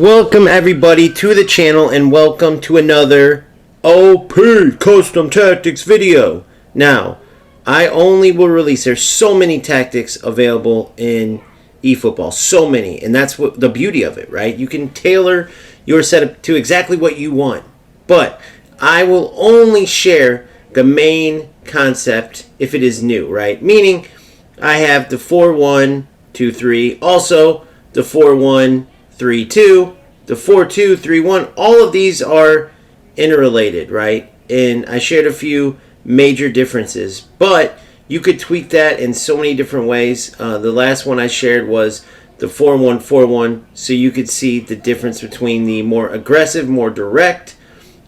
Welcome everybody to the channel and welcome to another OP Custom Tactics video. Now, I only will release, there's so many tactics available in eFootball, so many, and that's what the beauty of it, right? You can tailor your setup to exactly what you want, but I will only share the main concept if it is new, right? Meaning, I have the 4-1-2-3, also the 4-1-3-2, the 4-2-3-1. All of these are interrelated, right? And I shared a few major differences, but you could tweak that in so many different ways. The last one I shared was the 4-1-4-1, so you could see the difference between the more aggressive, more direct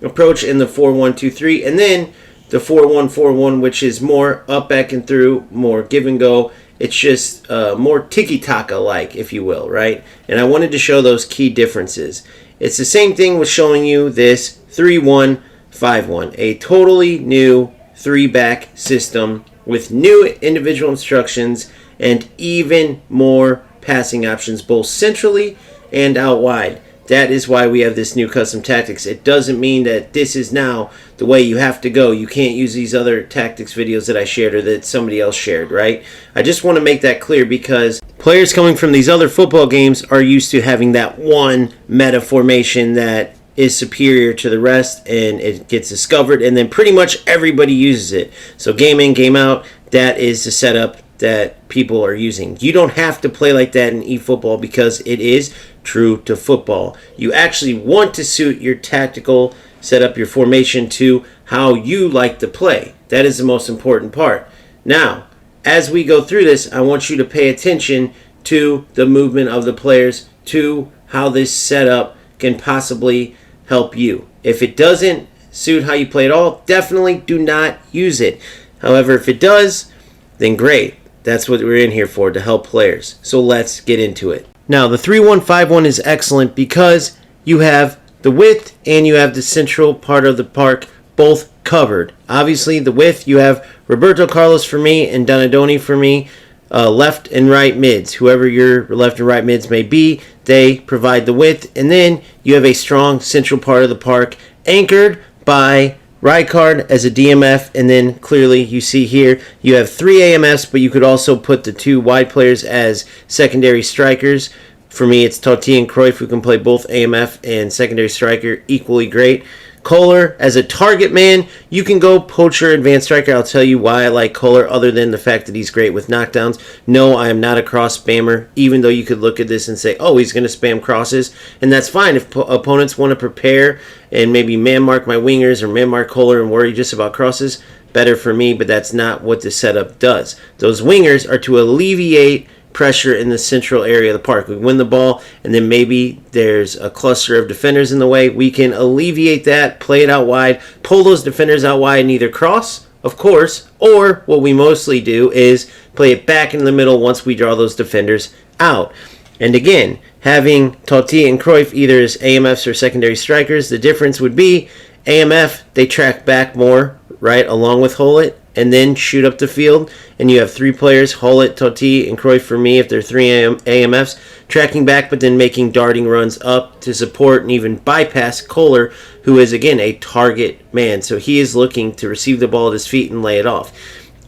approach and the 4-1-2-3, and then the 4-1-4-1, which is more up, back, and through, more give and go. It's just more tiki-taka like, if you will, right? And I wanted to show those key differences. It's the same thing with showing you this 3-1-5-1, a totally new three-back system with new individual instructions and even more passing options, both centrally and out wide. That is why we have this new custom tactics. It doesn't mean that this is now the way you have to go. You can't use these other tactics videos that I shared or that somebody else shared, right? I just want to make that clear because players coming from these other football games are used to having that one meta formation that is superior to the rest, and it gets discovered, and then pretty much everybody uses it. So game in, game out, that is the setup that people are using. You don't have to play like that in eFootball because it is true to football. You actually want to suit your tactical setup, your formation, to how you like to play. That is the most important part. Now, as we go through this, I want you to pay attention to the movement of the players, to how this setup can possibly help you. If it doesn't suit how you play at all, definitely do not use it. However, if it does, then great. That's what we're in here for, to help players. So let's get into it. Now, the 3-1-5-1 is excellent because you have the width and you have the central part of the park both covered. Obviously, the width, you have Roberto Carlos for me and Donadoni for me, left and right mids. Whoever your left and right mids may be, they provide the width. And then you have a strong central part of the park anchored by Rijkaard as a DMF, and then clearly you see here you have 3 AMFs, but you could also put the 2 wide players as secondary strikers. For me, it's Totti and Cruyff, who can play both AMF and secondary striker equally great. Kohler as a target man, you can go poacher, advanced striker. I'll tell you why I like Kohler, other than the fact that he's great with knockdowns. No, I am not a cross spammer, even though you could look at this and say, oh, he's going to spam crosses, and that's fine. If opponents want to prepare and maybe man mark my wingers or man mark Kohler and worry just about crosses, better for me, but that's not what the setup does. Those wingers are to alleviate pressure in the central area of the park. We win the ball, and then maybe there's a cluster of defenders in the way. We can alleviate that, play it out wide, pull those defenders out wide, and either cross, of course, or what we mostly do is play it back in the middle once we draw those defenders out. And again, having Totti and Cruyff either as AMFs or secondary strikers, the difference would be AMF, they track back more, right, along with Hullet, and then shoot up the field, and you have 3 players, Hullet, Totti, and Cruyff for me, if they're 3 AMFs, tracking back, but then making darting runs up to support and even bypass Kohler, who is, again, a target man. So he is looking to receive the ball at his feet and lay it off.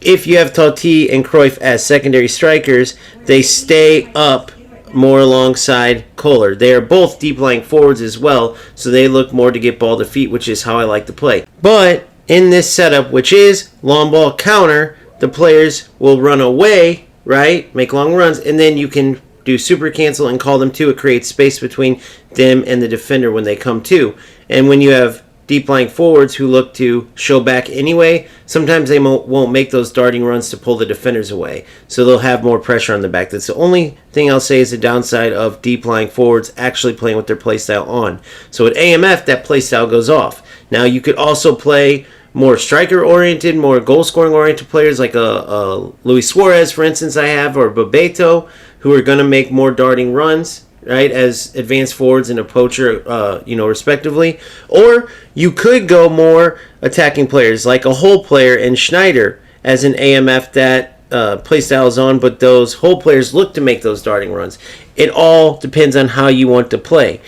If you have Totti and Cruyff as secondary strikers, they stay up more alongside Kohler. They are both deep-lying forwards as well, so they look more to get ball to feet, which is how I like to play. But in this setup, which is long ball counter, the players will run away, right? Make long runs, and then you can do super cancel and call them to. It creates space between them and the defender when they come to. And when you have deep lying forwards who look to show back anyway, sometimes they won't make those darting runs to pull the defenders away. So they'll have more pressure on the back. That's the only thing I'll say is the downside of deep lying forwards actually playing with their playstyle on. So at AMF, that playstyle goes off. Now you could also play more striker-oriented, more goal-scoring-oriented players like a Luis Suarez, for instance, I have, or Bebeto, who are going to make more darting runs, right, as advanced forwards and a poacher, respectively. Or you could go more attacking players like a hole player and Schneider as an AMF that playstyle is on, but those hole players look to make those darting runs. It all depends on how you want to play.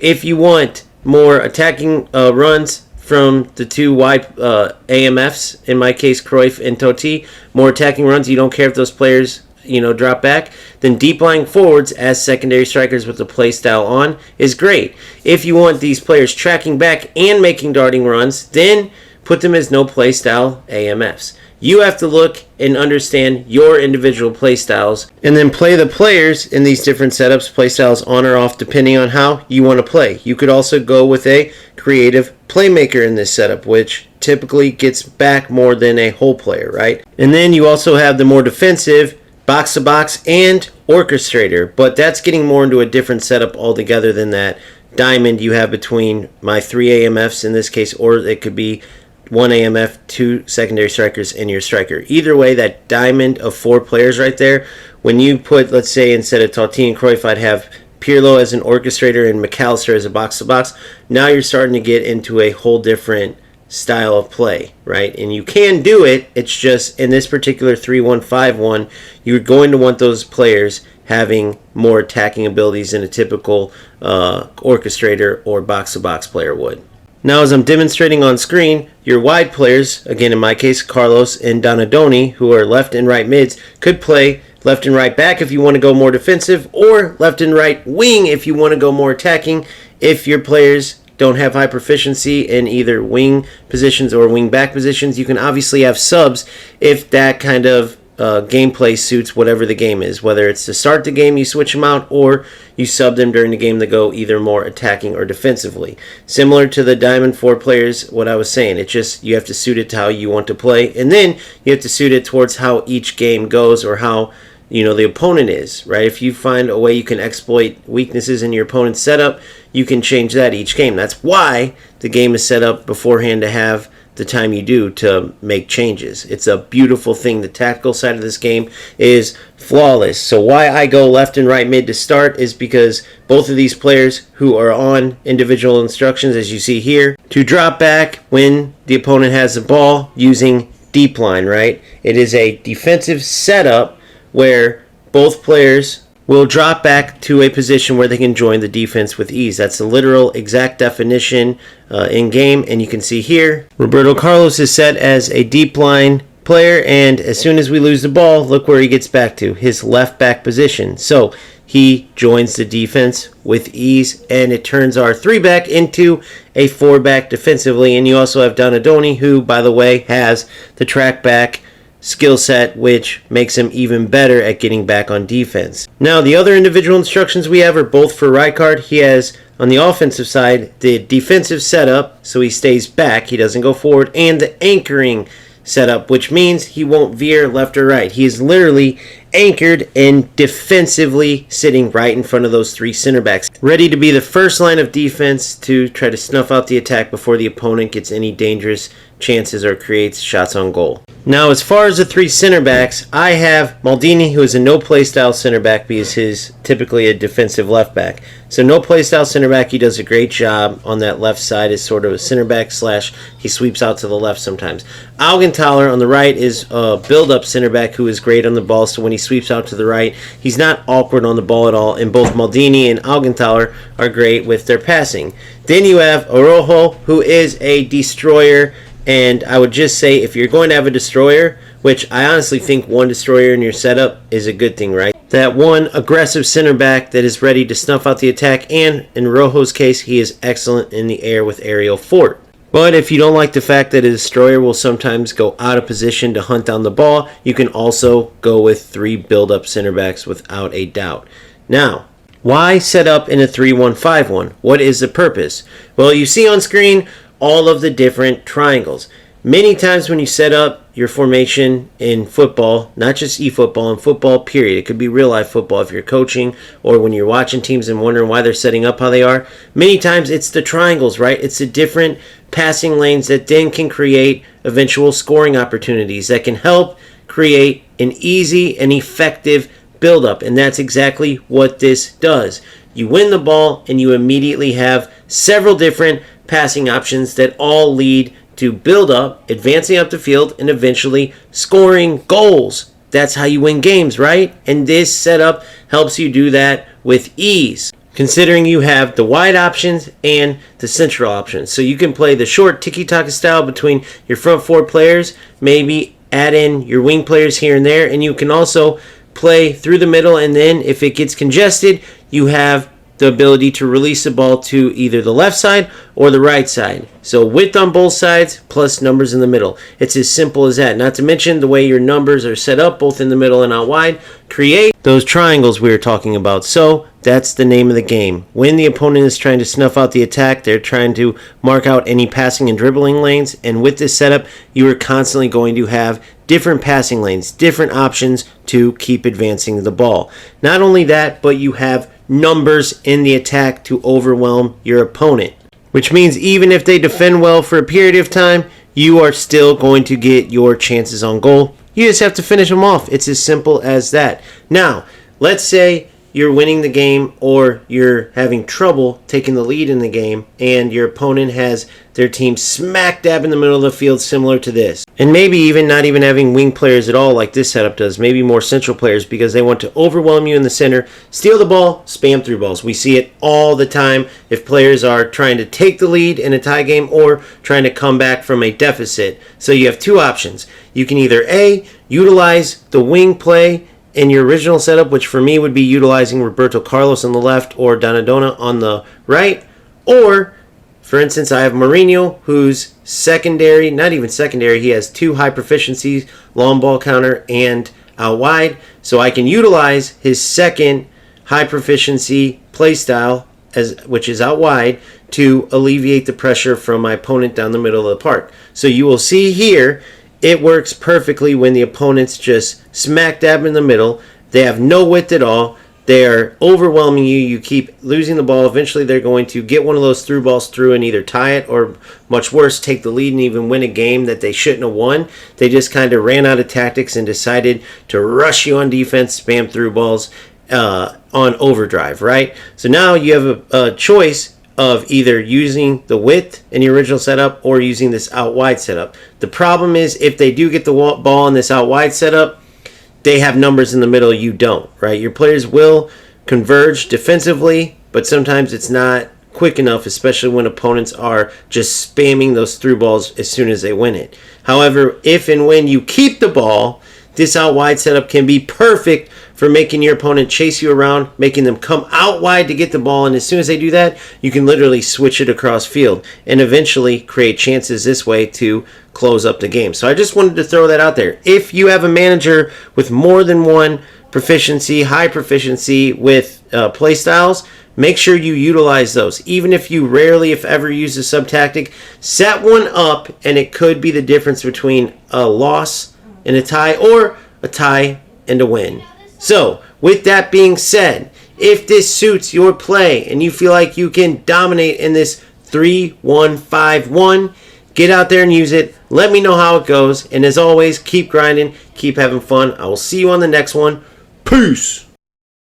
If you want more attacking runs from the two wide AMFs, in my case, Cruyff and Totti, more attacking runs, you don't care if those players drop back, then deep lying forwards as secondary strikers with the play style on is great. If you want these players tracking back and making darting runs, then put them as no play style AMFs. You have to look and understand your individual play styles and then play the players in these different setups, play styles on or off, depending on how you want to play. You could also go with a creative playmaker in this setup, which typically gets back more than a whole player, right? And then you also have the more defensive box-to-box and orchestrator, but that's getting more into a different setup altogether than that diamond you have between my 3 AMFs in this case, or it could be 1 AMF, 2 secondary strikers, and your striker. Either way, that diamond of 4 players right there, when you put, let's say, instead of Totti and Cruyff, I'd have Pirlo as an orchestrator and McAllister as a box-to-box, now you're starting to get into a whole different style of play, right? And you can do it, it's just in this particular 3-1-5-1, you're going to want those players having more attacking abilities than a typical orchestrator or box-to-box player would. Now, as I'm demonstrating on screen, your wide players, again in my case Carlos and Donadoni, who are left and right mids, could play left and right back if you want to go more defensive, or left and right wing if you want to go more attacking. If your players don't have high proficiency in either wing positions or wing back positions, you can obviously have subs if that kind of gameplay suits whatever the game is. Whether it's to start the game, you switch them out, or you sub them during the game to go either more attacking or defensively. Similar to the Diamond 4 players, what I was saying, it's just you have to suit it to how you want to play, and then you have to suit it towards how each game goes or how the opponent is, right? If you find a way you can exploit weaknesses in your opponent's setup, you can change that each game. That's why the game is set up beforehand to have the time you do to make changes. It's a beautiful thing. The tactical side of this game is flawless. So why I go left and right mid to start is because both of these players who are on individual instructions, as you see here, to drop back when the opponent has the ball using deep line, right? It is a defensive setup where both players will drop back to a position where they can join the defense with ease. That's the literal exact definition in game, and you can see here Roberto Carlos is set as a deep line player, and as soon as we lose the ball, look where he gets back to, his left back position. So he joins the defense with ease, and it turns our 3-back into a 4-back defensively. And you also have Donadoni, who, by the way, has the track back skill set, which makes him even better at getting back on defense. Now, the other individual instructions we have are both for Rijkaard. He has, on the offensive side, the defensive setup, so he stays back, he doesn't go forward, and the anchoring setup, which means he won't veer left or right. He is literally anchored and defensively sitting right in front of those 3 center backs, ready to be the first line of defense to try to snuff out the attack before the opponent gets any dangerous chances or creates shots on goal. Now, as far as the 3 center backs, I have Maldini, who is a no play style center back because he's typically a defensive left back. So no play style center back, he does a great job on that left side as sort of a center back / he sweeps out to the left sometimes. Augenthaler on the right is a build up center back who is great on the ball, so when he sweeps out to the right, he's not awkward on the ball at all, and both Maldini and Augenthaler are great with their passing. Then you have Araujo, who is a destroyer. And I would just say, if you're going to have a destroyer, which I honestly think one destroyer in your setup is a good thing, right? That one aggressive center back that is ready to snuff out the attack, and in Rojo's case, he is excellent in the air with aerial fort. But if you don't like the fact that a destroyer will sometimes go out of position to hunt down the ball, you can also go with 3 build-up center backs without a doubt. Now, why set up in a 3-1-5-1? What is the purpose? Well, you see on screen all of the different triangles. Many times when you set up your formation in football, not just eFootball, in football period, it could be real life football if you're coaching or when you're watching teams and wondering why they're setting up how they are, many times it's the triangles, right? It's the different passing lanes that then can create eventual scoring opportunities that can help create an easy and effective build-up, and that's exactly what this does. You win the ball and you immediately have several different passing options that all lead to build up, advancing up the field, and eventually scoring goals. That's how you win games, right? And this setup helps you do that with ease. considering you have the wide options and the central options. So you can play the short tiki-taka style between your front four players, maybe add in your wing players here and there, and you can also play through the middle, and then if it gets congested, you have the ability to release the ball to either the left side or the right side. So width on both sides plus numbers in the middle. It's as simple as that. Not to mention the way your numbers are set up both in the middle and out wide create those triangles we were talking about. So that's the name of the game. When the opponent is trying to snuff out the attack, they're trying to mark out any passing and dribbling lanes, and with this setup you are constantly going to have different passing lanes, different options to keep advancing the ball. Not only that, but you have numbers in the attack to overwhelm your opponent, which means even if they defend well for a period of time, you are still going to get your chances on goal. You just have to finish them off. It's as simple as that. Now, let's say you're winning the game or you're having trouble taking the lead in the game and your opponent has their team smack dab in the middle of the field, similar to this. And maybe even not even having wing players at all like this setup does, maybe more central players because they want to overwhelm you in the center, steal the ball, spam through balls. We see it all the time if players are trying to take the lead in a tie game or trying to come back from a deficit. So you have two options. You can either A, utilize the wing play in your original setup, which for me would be utilizing Roberto Carlos on the left or Donadona on the right, or for instance, I have Mourinho, who's secondary, not even secondary, he has two high proficiencies, long ball counter and out wide, so I can utilize his second high proficiency play style, which is out wide, to alleviate the pressure from my opponent down the middle of the park. So you will see here, it works perfectly when the opponent's just smack dab in the middle. They have no width at all. They are overwhelming you. You keep losing the ball. Eventually, they're going to get one of those through balls through and either tie it or, much worse, take the lead and even win a game that they shouldn't have won. They just kind of ran out of tactics and decided to rush you on defense, spam through balls on overdrive, right? So now you have a choice of either using the width in the original setup or using this out wide setup. The problem is if they do get the ball in this out wide setup, they have numbers in the middle, you don't, right? Your players will converge defensively, but sometimes it's not quick enough, especially when opponents are just spamming those through balls as soon as they win it. However, if and when you keep the ball, this out wide setup can be perfect for making your opponent chase you around, making them come out wide to get the ball, and as soon as they do that, you can literally switch it across field and eventually create chances this way to close up the game. So I just wanted to throw that out there. If you have a manager with more than one proficiency, high proficiency with play styles, make sure you utilize those. Even if you rarely, if ever, use a sub tactic, set one up and it could be the difference between a loss and a tie or a tie and a win. So, with that being said, if this suits your play and you feel like you can dominate in this 3-1-5-1, get out there and use it. Let me know how it goes. And as always, keep grinding, keep having fun. I will see you on the next one. Peace!